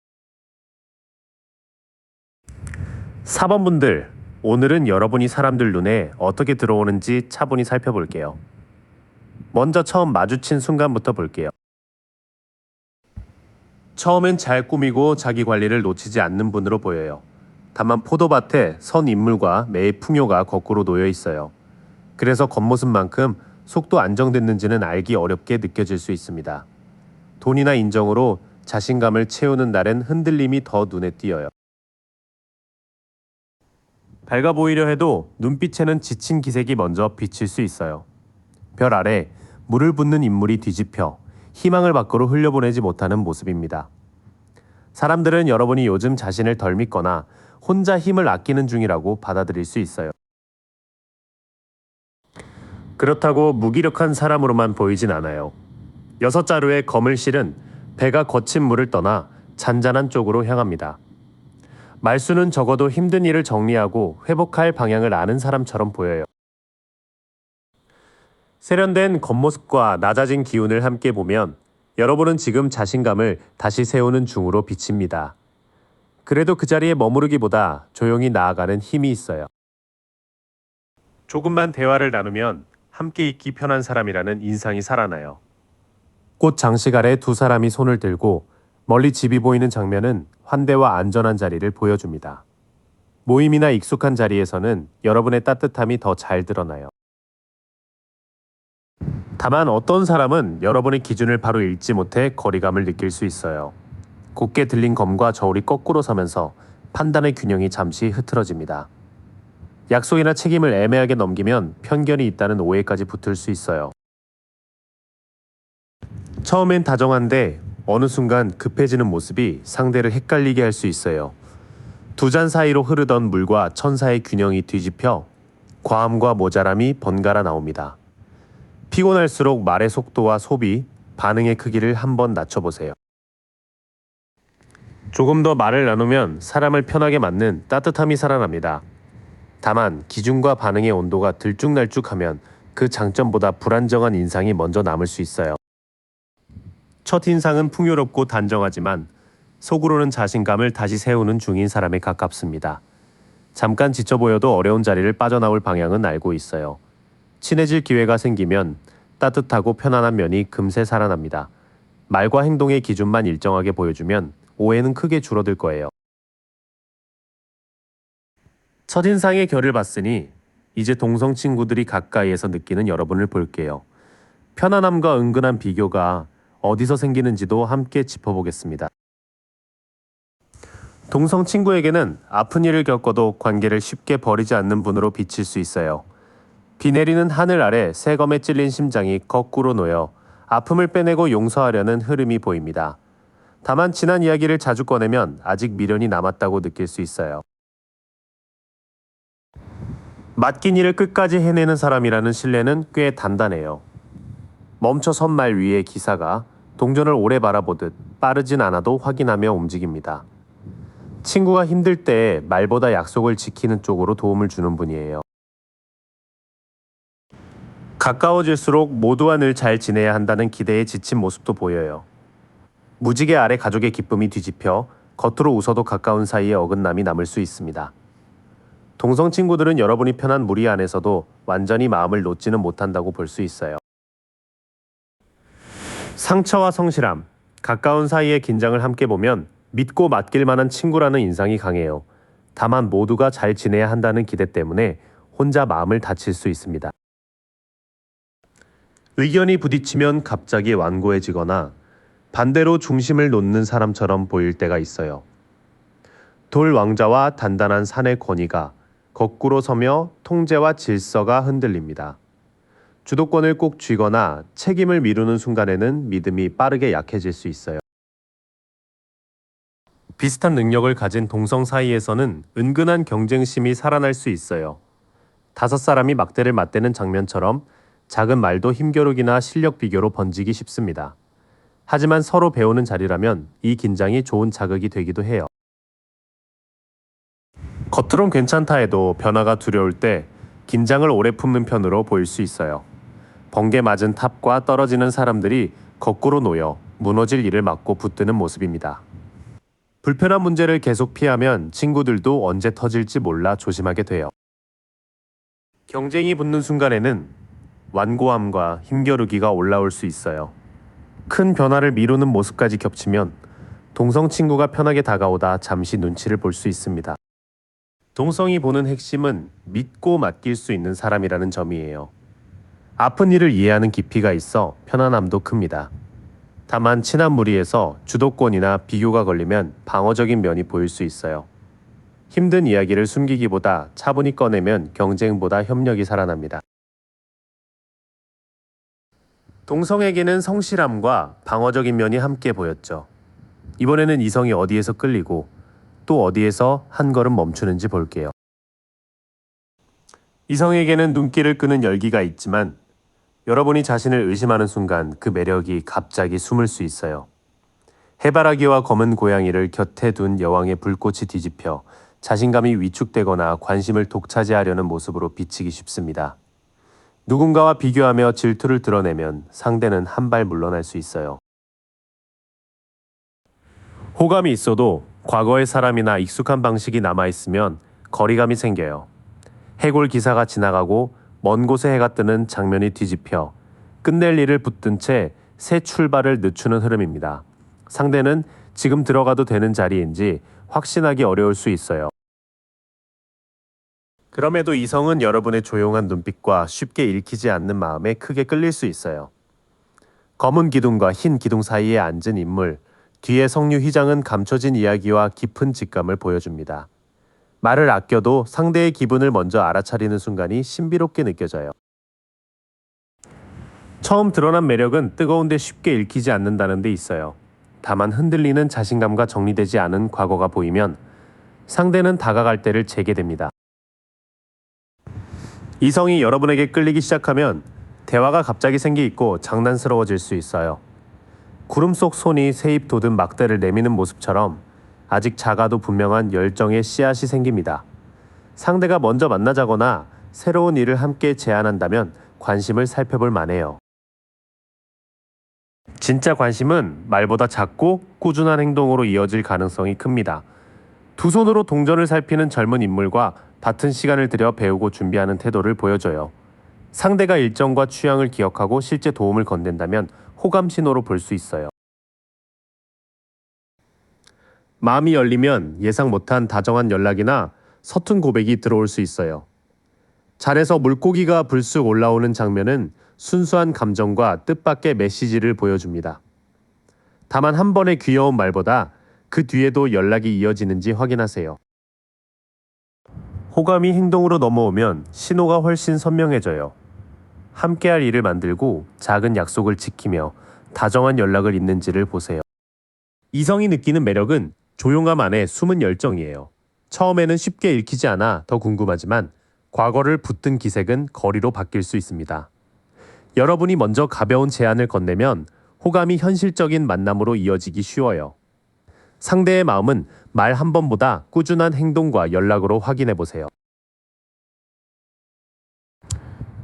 Speaker 1: 4번분들, 오늘은 여러분이 사람들 눈에 어떻게 들어오는지 차분히 살펴볼게요. 먼저 처음 마주친 순간부터 볼게요. 처음엔 잘 꾸미고 자기 관리를 놓치지 않는 분으로 보여요. 다만 포도밭에 선 인물과 매의 풍요가 거꾸로 놓여 있어요. 그래서 겉모습만큼 속도 안정됐는지는 알기 어렵게 느껴질 수 있습니다. 돈이나 인정으로 자신감을 채우는 날엔 흔들림이 더 눈에 띄어요. 밝아 보이려 해도 눈빛에는 지친 기색이 먼저 비칠 수 있어요. 별 아래 물을 붓는 인물이 뒤집혀 희망을 밖으로 흘려보내지 못하는 모습입니다. 사람들은 여러분이 요즘 자신을 덜 믿거나 혼자 힘을 아끼는 중이라고 받아들일 수 있어요. 그렇다고 무기력한 사람으로만 보이진 않아요. 6자루의 검을 실은 배가 거친 물을 떠나 잔잔한 쪽으로 향합니다. 말수는 적어도 힘든 일을 정리하고 회복할 방향을 아는 사람처럼 보여요. 세련된 겉모습과 낮아진 기운을 함께 보면 여러분은 지금 자신감을 다시 세우는 중으로 비칩니다. 그래도 그 자리에 머무르기보다 조용히 나아가는 힘이 있어요. 조금만 대화를 나누면 함께 있기 편한 사람이라는 인상이 살아나요. 꽃 장식 아래 두 사람이 손을 들고 멀리 집이 보이는 장면은 환대와 안전한 자리를 보여줍니다. 모임이나 익숙한 자리에서는 여러분의 따뜻함이 더 잘 드러나요. 다만 어떤 사람은 여러분의 기준을 바로 읽지 못해 거리감을 느낄 수 있어요. 곧게 들린 검과 저울이 거꾸로 서면서 판단의 균형이 잠시 흐트러집니다. 약속이나 책임을 애매하게 넘기면 편견이 있다는 오해까지 붙을 수 있어요. 처음엔 다정한데 어느 순간 급해지는 모습이 상대를 헷갈리게 할 수 있어요. 두 잔 사이로 흐르던 물과 천사의 균형이 뒤집혀 과함과 모자람이 번갈아 나옵니다. 피곤할수록 말의 속도와 소비, 반응의 크기를 한번 낮춰보세요. 조금 더 말을 나누면 사람을 편하게 맞는 따뜻함이 살아납니다. 다만 기준과 반응의 온도가 들쭉날쭉하면 그 장점보다 불안정한 인상이 먼저 남을 수 있어요. 첫 인상은 풍요롭고 단정하지만 속으로는 자신감을 다시 세우는 중인 사람에 가깝습니다. 잠깐 지쳐 보여도 어려운 자리를 빠져나올 방향은 알고 있어요. 친해질 기회가 생기면 따뜻하고 편안한 면이 금세 살아납니다. 말과 행동의 기준만 일정하게 보여주면 오해는 크게 줄어들 거예요. 첫인상의 결을 봤으니 이제 동성 친구들이 가까이에서 느끼는 여러분을 볼게요. 편안함과 은근한 비교가 어디서 생기는지도 함께 짚어보겠습니다. 동성 친구에게는 아픈 일을 겪어도 관계를 쉽게 버리지 않는 분으로 비칠 수 있어요. 비 내리는 하늘 아래 새검에 찔린 심장이 거꾸로 놓여 아픔을 빼내고 용서하려는 흐름이 보입니다. 다만 지난 이야기를 자주 꺼내면 아직 미련이 남았다고 느낄 수 있어요. 맡긴 일을 끝까지 해내는 사람이라는 신뢰는 꽤 단단해요. 멈춰선 말 위의 기사가 동전을 오래 바라보듯 빠르진 않아도 확인하며 움직입니다. 친구가 힘들 때 말보다 약속을 지키는 쪽으로 도움을 주는 분이에요. 가까워질수록 모두와 늘 잘 지내야 한다는 기대에 지친 모습도 보여요. 무지개 아래 가족의 기쁨이 뒤집혀 겉으로 웃어도 가까운 사이에 어긋남이 남을 수 있습니다. 동성 친구들은 여러분이 편한 무리 안에서도 완전히 마음을 놓지는 못한다고 볼 수 있어요. 상처와 성실함, 가까운 사이의 긴장을 함께 보면 믿고 맡길 만한 친구라는 인상이 강해요. 다만 모두가 잘 지내야 한다는 기대 때문에 혼자 마음을 다칠 수 있습니다. 의견이 부딪히면 갑자기 완고해지거나 반대로 중심을 놓는 사람처럼 보일 때가 있어요. 돌 왕자와 단단한 산의 권위가 거꾸로 서며 통제와 질서가 흔들립니다. 주도권을 꼭 쥐거나 책임을 미루는 순간에는 믿음이 빠르게 약해질 수 있어요. 비슷한 능력을 가진 동성 사이에서는 은근한 경쟁심이 살아날 수 있어요. 5사람이 막대를 맞대는 장면처럼 작은 말도 힘겨루기나 실력 비교로 번지기 쉽습니다. 하지만 서로 배우는 자리라면 이 긴장이 좋은 자극이 되기도 해요. 겉으론 괜찮다 해도 변화가 두려울 때 긴장을 오래 품는 편으로 보일 수 있어요. 번개 맞은 탑과 떨어지는 사람들이 거꾸로 놓여 무너질 일을 막고 붙드는 모습입니다. 불편한 문제를 계속 피하면 친구들도 언제 터질지 몰라 조심하게 돼요. 경쟁이 붙는 순간에는 완고함과 힘겨루기가 올라올 수 있어요. 큰 변화를 미루는 모습까지 겹치면 동성 친구가 편하게 다가오다 잠시 눈치를 볼 수 있습니다. 동성이 보는 핵심은 믿고 맡길 수 있는 사람이라는 점이에요. 아픈 일을 이해하는 깊이가 있어 편안함도 큽니다. 다만 친한 무리에서 주도권이나 비교가 걸리면 방어적인 면이 보일 수 있어요. 힘든 이야기를 숨기기보다 차분히 꺼내면 경쟁보다 협력이 살아납니다. 동성에게는 성실함과 방어적인 면이 함께 보였죠. 이번에는 이성이 어디에서 끌리고 또 어디에서 한 걸음 멈추는지 볼게요. 이성에게는 눈길을 끄는 열기가 있지만 여러분이 자신을 의심하는 순간 그 매력이 갑자기 숨을 수 있어요. 해바라기와 검은 고양이를 곁에 둔 여왕의 불꽃이 뒤집혀 자신감이 위축되거나 관심을 독차지하려는 모습으로 비치기 쉽습니다. 누군가와 비교하며 질투를 드러내면 상대는 한 발 물러날 수 있어요. 호감이 있어도 과거의 사람이나 익숙한 방식이 남아있으면 거리감이 생겨요. 해골 기사가 지나가고 먼 곳에 해가 뜨는 장면이 뒤집혀 끝낼 일을 붙든 채 새 출발을 늦추는 흐름입니다. 상대는 지금 들어가도 되는 자리인지 확신하기 어려울 수 있어요. 그럼에도 이성은 여러분의 조용한 눈빛과 쉽게 읽히지 않는 마음에 크게 끌릴 수 있어요. 검은 기둥과 흰 기둥 사이에 앉은 인물, 뒤에 석류 휘장은 감춰진 이야기와 깊은 직감을 보여줍니다. 말을 아껴도 상대의 기분을 먼저 알아차리는 순간이 신비롭게 느껴져요. 처음 드러난 매력은 뜨거운데 쉽게 읽히지 않는다는 데 있어요. 다만 흔들리는 자신감과 정리되지 않은 과거가 보이면 상대는 다가갈 때를 재게 됩니다. 이성이 여러분에게 끌리기 시작하면 대화가 갑자기 생기있고 장난스러워질 수 있어요. 구름 속 손이 새잎 돋은 막대를 내미는 모습처럼 아직 작아도 분명한 열정의 씨앗이 생깁니다. 상대가 먼저 만나자거나 새로운 일을 함께 제안한다면 관심을 살펴볼 만해요. 진짜 관심은 말보다 작고 꾸준한 행동으로 이어질 가능성이 큽니다. 두 손으로 동전을 살피는 젊은 인물과 같은 시간을 들여 배우고 준비하는 태도를 보여줘요. 상대가 일정과 취향을 기억하고 실제 도움을 건넨다면 호감 신호로 볼 수 있어요. 마음이 열리면 예상 못한 다정한 연락이나 서툰 고백이 들어올 수 있어요. 잔에서 물고기가 불쑥 올라오는 장면은 순수한 감정과 뜻밖의 메시지를 보여줍니다. 다만 한 번의 귀여운 말보다 그 뒤에도 연락이 이어지는지 확인하세요. 호감이 행동으로 넘어오면 신호가 훨씬 선명해져요. 함께할 일을 만들고 작은 약속을 지키며 다정한 연락을 잇는지를 보세요. 이성이 느끼는 매력은 조용함 안에 숨은 열정이에요. 처음에는 쉽게 읽히지 않아 더 궁금하지만 과거를 붙든 기색은 거리로 바뀔 수 있습니다. 여러분이 먼저 가벼운 제안을 건네면 호감이 현실적인 만남으로 이어지기 쉬워요. 상대의 마음은 말 한 번보다 꾸준한 행동과 연락으로 확인해 보세요.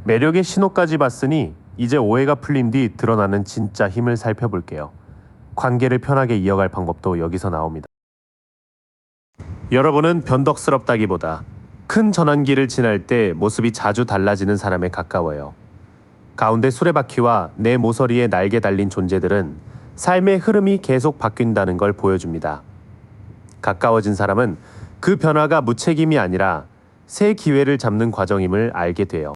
Speaker 1: 매력의 신호까지 봤으니 이제 오해가 풀린 뒤 드러나는 진짜 힘을 살펴볼게요. 관계를 편하게 이어갈 방법도 여기서 나옵니다. 여러분은 변덕스럽다기보다 큰 전환기를 지날 때 모습이 자주 달라지는 사람에 가까워요. 가운데 수레바퀴와 내 모서리에 날개 달린 존재들은 삶의 흐름이 계속 바뀐다는 걸 보여줍니다. 가까워진 사람은 그 변화가 무책임이 아니라 새 기회를 잡는 과정임을 알게 돼요.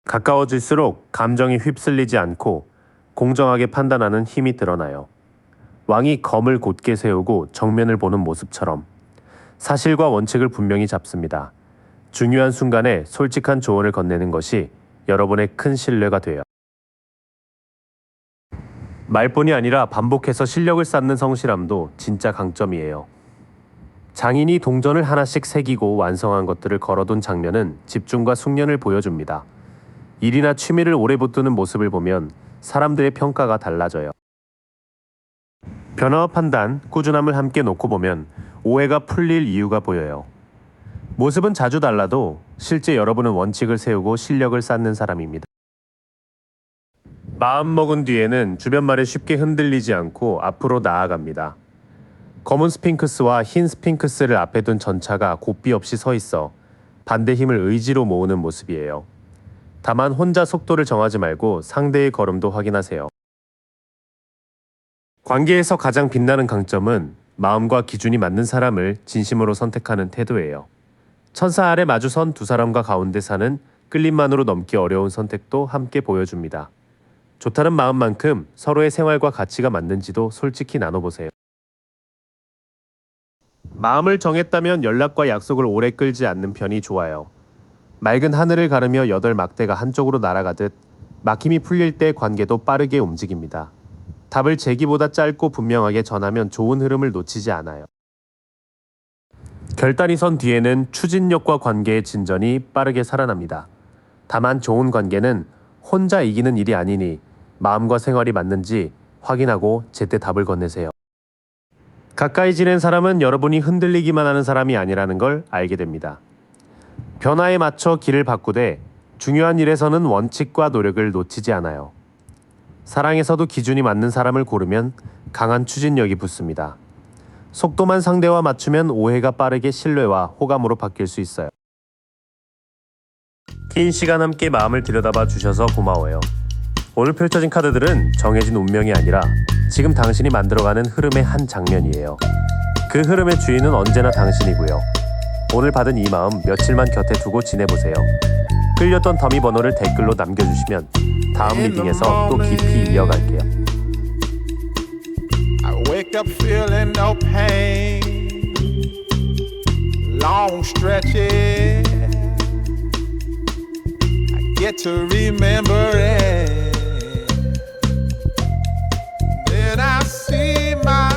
Speaker 1: 가까워질수록 감정이 휩쓸리지 않고 공정하게 판단하는 힘이 드러나요. 왕이 검을 곧게 세우고 정면을 보는 모습처럼 사실과 원칙을 분명히 잡습니다. 중요한 순간에 솔직한 조언을 건네는 것이 여러분의 큰 신뢰가 돼요. 말뿐이 아니라 반복해서 실력을 쌓는 성실함도 진짜 강점이에요. 장인이 동전을 하나씩 새기고 완성한 것들을 걸어둔 장면은 집중과 숙련을 보여줍니다. 일이나 취미를 오래 붙드는 모습을 보면 사람들의 평가가 달라져요. 변화와 판단, 꾸준함을 함께 놓고 보면 오해가 풀릴 이유가 보여요. 모습은 자주 달라도 실제 여러분은 원칙을 세우고 실력을 쌓는 사람입니다. 마음 먹은 뒤에는 주변 말에 쉽게 흔들리지 않고 앞으로 나아갑니다. 검은 스핑크스와 흰 스핑크스를 앞에 둔 전차가 고삐 없이 서 있어 반대 힘을 의지로 모으는 모습이에요. 다만 혼자 속도를 정하지 말고 상대의 걸음도 확인하세요. 관계에서 가장 빛나는 강점은 마음과 기준이 맞는 사람을 진심으로 선택하는 태도예요. 천사 아래 마주선 두 사람과 가운데 사는 끌림만으로 넘기 어려운 선택도 함께 보여줍니다. 좋다는 마음만큼 서로의 생활과 가치가 맞는지도 솔직히 나눠보세요. 마음을 정했다면 연락과 약속을 오래 끌지 않는 편이 좋아요. 맑은 하늘을 가르며 8막대가 한쪽으로 날아가듯 막힘이 풀릴 때 관계도 빠르게 움직입니다. 답을 제기보다 짧고 분명하게 전하면 좋은 흐름을 놓치지 않아요. 결단이 선 뒤에는 추진력과 관계의 진전이 빠르게 살아납니다. 다만 좋은 관계는 혼자 이기는 일이 아니니 마음과 생활이 맞는지 확인하고 제때 답을 건네세요. 가까이 지낸 사람은 여러분이 흔들리기만 하는 사람이 아니라는 걸 알게 됩니다. 변화에 맞춰 길을 바꾸되 중요한 일에서는 원칙과 노력을 놓치지 않아요. 사랑에서도 기준이 맞는 사람을 고르면 강한 추진력이 붙습니다. 속도만 상대와 맞추면 오해가 빠르게 신뢰와 호감으로 바뀔 수 있어요. 긴 시간 함께 마음을 들여다봐 주셔서 고마워요. 오늘 펼쳐진 카드들은 정해진 운명이 아니라 지금 당신이 만들어가는 흐름의 한 장면이에요. 그 흐름의 주인은 언제나 당신이고요. 오늘 받은 이 마음 며칠만 곁에 두고 지내보세요. 끌렸던 더미 번호를 댓글로 남겨주시면 다음 리딩에서 또 깊이 이어갈게요.
Speaker 2: I wake up feeling no pain, long stretches, I get to remember it, then I see my